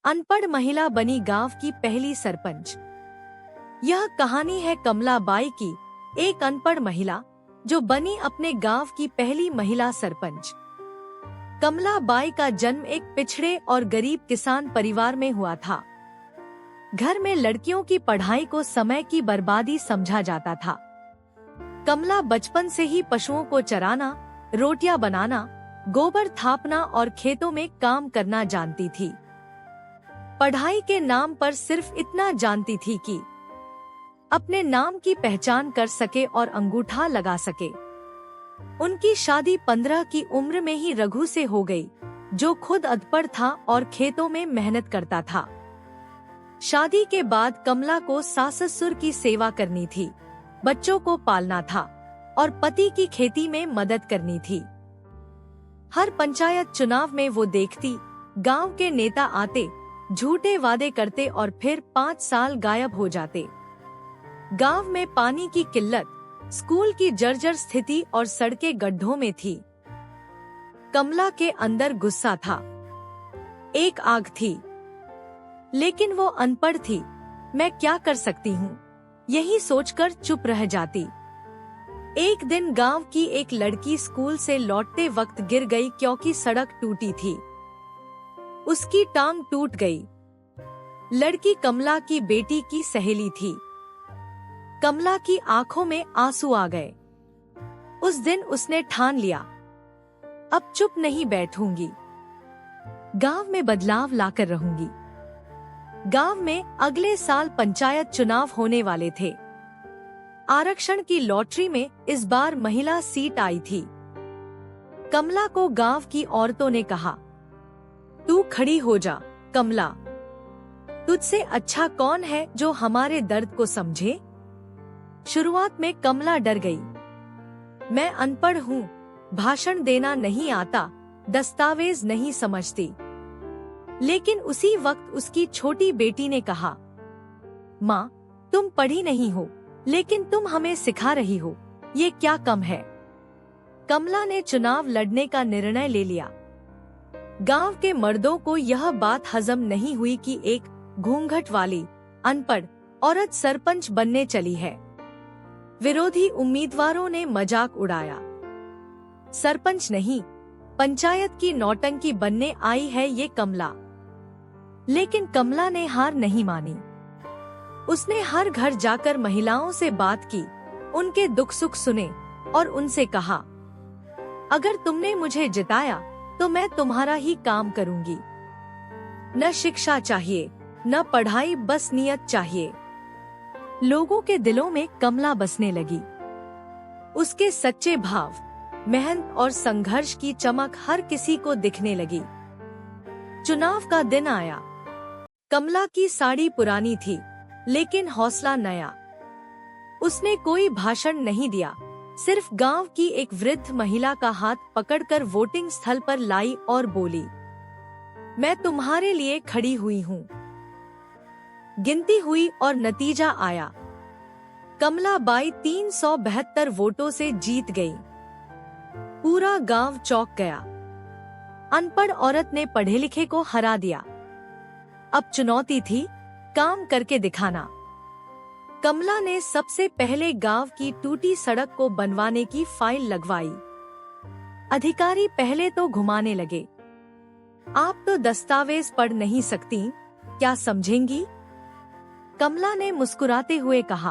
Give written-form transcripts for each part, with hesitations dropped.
अनपढ़ महिला बनी गांव की पहली सरपंच। यह कहानी है कमला बाई की, एक अनपढ़ महिला जो बनी अपने गांव की पहली महिला सरपंच। कमला बाई का जन्म एक पिछड़े और गरीब किसान परिवार में हुआ था। घर में लड़कियों की पढ़ाई को समय की बर्बादी समझा जाता था। कमला बचपन से ही पशुओं को चराना, रोटियां बनाना, गोबर थापना और खेतों में काम करना जानती थी। पढ़ाई के नाम पर सिर्फ इतना जानती थी कि अपने नाम की पहचान कर सके और अंगूठा लगा सके। उनकी शादी 15 की उम्र में ही रघु से हो गई, जो खुद अनपढ़ था और खेतों में मेहनत करता था। शादी के बाद कमला को सास ससुर की सेवा करनी थी, बच्चों को पालना था और पति की खेती में मदद करनी थी। हर पंचायत चुनाव में वो देखती, गांव के नेता आते, झूठे वादे करते और फिर 5 साल गायब हो जाते। गांव में पानी की किल्लत, स्कूल की जर्जर स्थिति और सड़कें गड्ढों में थी। कमला के अंदर गुस्सा था, एक आग थी, लेकिन वो अनपढ़ थी। मैं क्या कर सकती हूँ, यही सोचकर चुप रह जाती। एक दिन गांव की एक लड़की स्कूल से लौटते वक्त गिर गई क्योंकि सड़क टूटी थी। उसकी टांग टूट गई। लड़की कमला की बेटी की सहेली थी। कमला की आंखों में आंसू आ गए। उस दिन उसने ठान लिया, अब चुप नहीं बैठूंगी, गांव में बदलाव लाकर रहूंगी। गांव में अगले साल पंचायत चुनाव होने वाले थे। आरक्षण की लॉटरी में इस बार महिला सीट आई थी। कमला को गांव की औरतों ने कहा, तू खड़ी हो जा कमला, तुझसे अच्छा कौन है जो हमारे दर्द को समझे। शुरुआत में कमला डर गई। मैं अनपढ़ हूँ, भाषण देना नहीं आता, दस्तावेज नहीं समझती। लेकिन उसी वक्त उसकी छोटी बेटी ने कहा, माँ, तुम पढ़ी नहीं हो, लेकिन तुम हमें सिखा रही हो, ये क्या कम है। कमला ने चुनाव लड़ने का निर्णय ले लिया। गांव के मर्दों को यह बात हजम नहीं हुई कि एक घूंघट वाली अनपढ़ औरत सरपंच बनने चली है। विरोधी उम्मीदवारों ने मजाक उड़ाया, सरपंच नहीं, पंचायत की नौटंकी बनने आई है ये कमला। लेकिन कमला ने हार नहीं मानी। उसने हर घर जाकर महिलाओं से बात की, उनके दुख सुख सुने और उनसे कहा, अगर तुमने मुझे जिताया तो मैं तुम्हारा ही काम करूंगी। न शिक्षा चाहिए, न पढ़ाई, बस नियत चाहिए। लोगों के दिलों में कमला बसने लगी। उसके सच्चे भाव, मेहनत और संघर्ष की चमक हर किसी को दिखने लगी। चुनाव का दिन आया। कमला की साड़ी पुरानी थी, लेकिन हौसला नया। उसने कोई भाषण नहीं दिया, सिर्फ गांव की एक वृद्ध महिला का हाथ पकड़कर वोटिंग स्थल पर लाई और बोली, मैं तुम्हारे लिए खड़ी हुई हूँ। गिनती हुई और नतीजा आया। कमला बाई 372 वोटों से जीत गई। पूरा गांव चौंक गया। अनपढ़ औरत ने पढ़े लिखे को हरा दिया। अब चुनौती थी काम करके दिखाना। कमला ने सबसे पहले गांव की टूटी सड़क को बनवाने की फाइल लगवाई। अधिकारी पहले तो घुमाने लगे, आप तो दस्तावेज पढ़ नहीं सकती, क्या समझेंगी। कमला ने मुस्कुराते हुए कहा,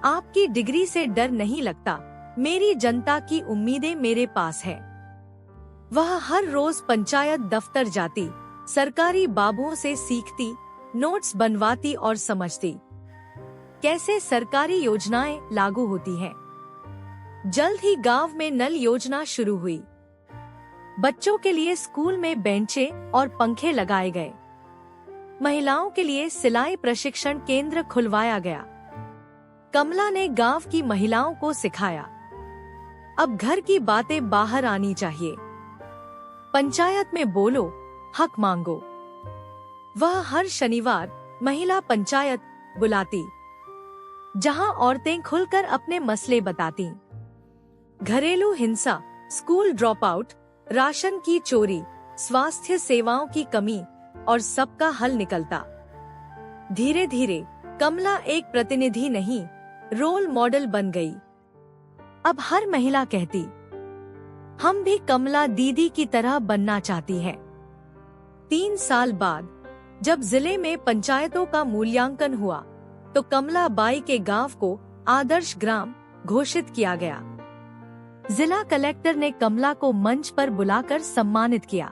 आपकी डिग्री से डर नहीं लगता, मेरी जनता की उम्मीदें मेरे पास है। वह हर रोज पंचायत दफ्तर जाती, सरकारी बाबुओं से सीखती, नोट्स बनवाती और समझती कैसे सरकारी योजनाएं लागू होती हैं। जल्द ही गांव में नल योजना शुरू हुई। बच्चों के लिए स्कूल में बेंचें और पंखे लगाए गए। महिलाओं के लिए सिलाई प्रशिक्षण केंद्र खुलवाया गया। कमला ने गांव की महिलाओं को सिखाया, अब घर की बातें बाहर आनी चाहिए। पंचायत में बोलो, हक मांगो। वह हर शनिवार महिला पंचायत बुलाती, जहां औरतें खुलकर अपने मसले बताती। घरेलू हिंसा, स्कूल ड्रॉप आउट, राशन की चोरी, स्वास्थ्य सेवाओं की कमी, और सबका हल निकलता। धीरे धीरे कमला एक प्रतिनिधि नहीं, रोल मॉडल बन गई। अब हर महिला कहती, हम भी कमला दीदी की तरह बनना चाहती हैं। 3 साल बाद जब जिले में पंचायतों का मूल्यांकन हुआ तो कमला बाई के गांव को आदर्श ग्राम घोषित किया गया। जिला कलेक्टर ने कमला को मंच पर बुलाकर सम्मानित किया।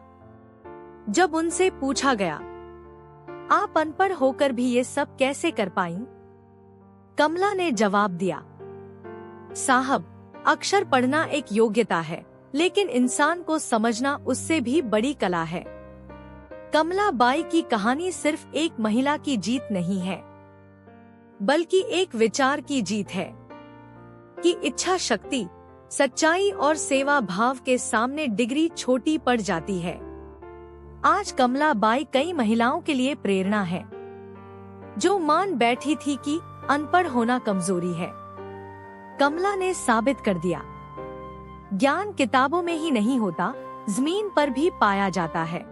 जब उनसे पूछा गया, आप अनपढ़ होकर भी ये सब कैसे कर पाईं? कमला ने जवाब दिया, साहब, अक्षर पढ़ना एक योग्यता है, लेकिन इंसान को समझना उससे भी बड़ी कला है। कमला बाई की कहानी सिर्फ एक महिला की जीत नहीं है, बल्कि एक विचार की जीत है कि इच्छा शक्ति, सच्चाई और सेवा भाव के सामने डिग्री छोटी पड़ जाती है। आज कमला बाई कई महिलाओं के लिए प्रेरणा है, जो मान बैठी थी कि अनपढ़ होना कमजोरी है। कमला ने साबित कर दिया, ज्ञान किताबों में ही नहीं होता, जमीन पर भी पाया जाता है।